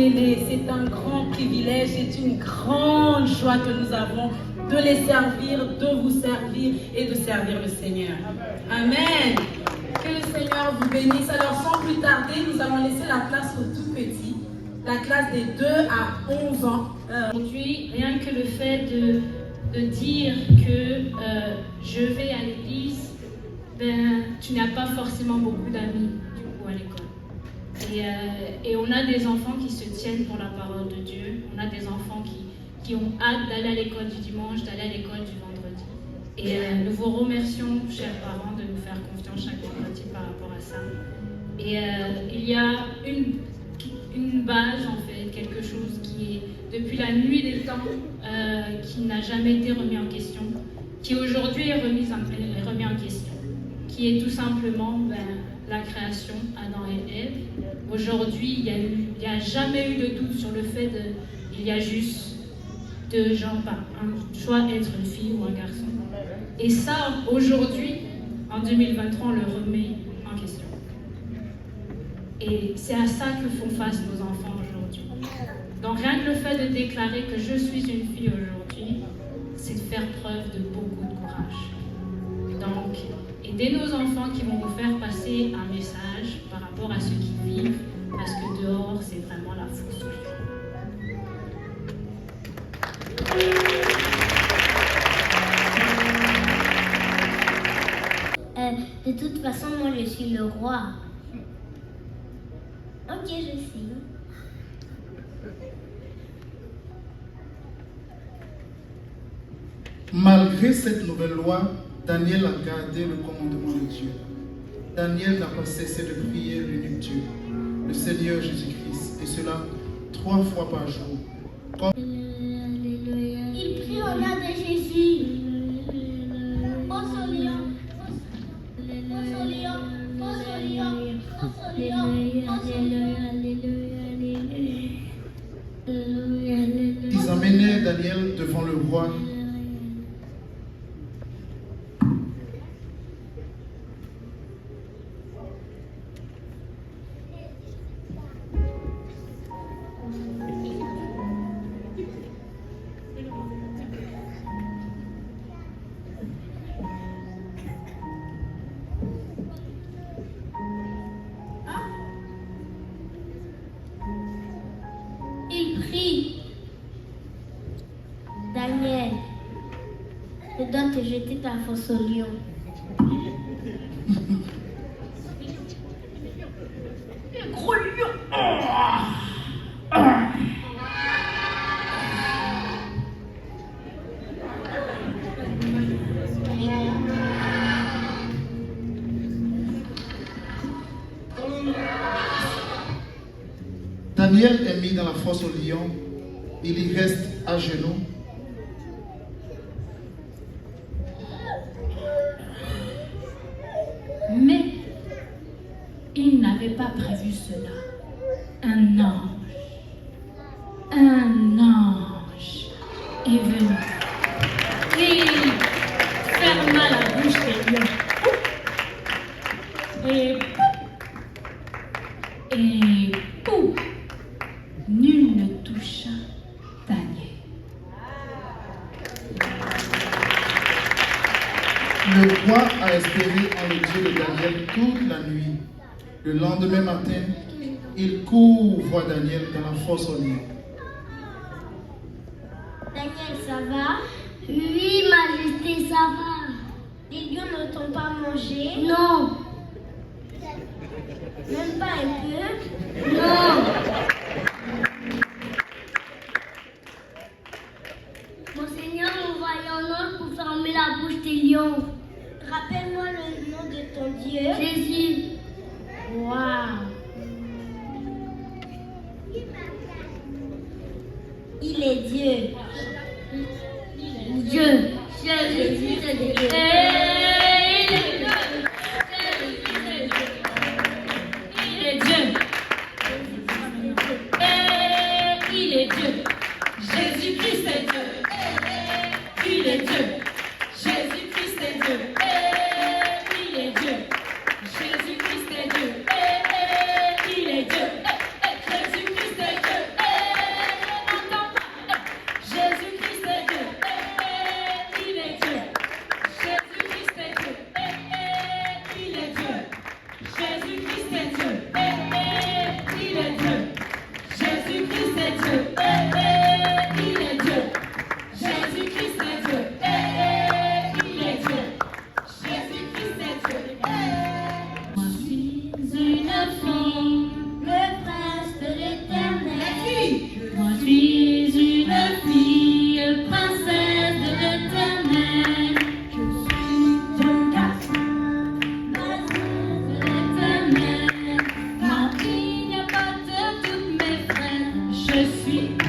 C'est un grand privilège, c'est une grande joie que nous avons de les servir, de vous servir et de servir le Seigneur. Amen. Que le Seigneur vous bénisse. Alors sans plus tarder, nous allons laisser la place aux tout petits, la classe des 2 à 11 ans. Aujourd'hui, rien que le fait de dire que je vais à l'église, ben, tu n'as pas forcément beaucoup d'amis du coup à l'école. Et on a des enfants qui se tiennent pour la parole de Dieu. On a des enfants qui ont hâte d'aller à l'école du dimanche, d'aller à l'école du vendredi. Et nous vous remercions, chers parents, de nous faire confiance chaque vendredi par rapport à ça. Et il y a une base, en fait, quelque chose qui est, depuis la nuit des temps, qui n'a jamais été remis en question, qui aujourd'hui est remis en question, qui est tout simplement la création, Adam et Ève. Aujourd'hui, il n'y a jamais eu de doute sur le fait il y a juste deux gens, soit être une fille ou un garçon. Et ça, aujourd'hui, en 2023, on le remet en question. Et c'est à ça que font face nos enfants aujourd'hui. Donc rien que le fait de déclarer que je suis une fille aujourd'hui, c'est de faire preuve de beaucoup de courage. Donc, aidez nos enfants qui vont vous faire passer un message par rapport à ce qu'ils vivent, parce que dehors, c'est vraiment la fosse. De toute façon, moi, je suis le roi. Ok, je signe. Malgré cette nouvelle loi, Daniel a gardé le commandement de Dieu. Daniel n'a pas cessé de prier l'unique Dieu, le Seigneur Jésus-Christ, et cela 3 fois par jour. Il prie au nom de Jésus. Ils amenaient Daniel devant le roi. Il prie. Daniel, je dois te jeter ta fosse au lion. Le gros lion. Daniel est mis dans la fosse au lion. Il y reste à genoux. Mais il n'avait pas prévu cela. Un ange est venu. Il ferma la bouche des lions. Et pouf, nul ne toucha Daniel. Le roi a espéré en le Dieu de Daniel toute la nuit. Le lendemain matin, il court voir Daniel dans la fosse au lion. Daniel, ça va? Oui, Majesté, ça va. Les lions ne t'ont pas mangé? Non. Même pas un peu? Non. Monseigneur, envoyez un ange pour fermer la bouche des lions. Rappelle-moi le nom de ton Dieu. Jésus. Waouh. Il est Dieu. Dieu. Jésus, c'est Dieu. Il est Dieu. Il est Dieu. Jésus-Christ est Dieu. Il est Dieu. Jésus-Christ est Dieu. Il est Dieu. Jésus-Christ est Dieu. Il est Dieu. Jésus-Christ est Dieu. je suis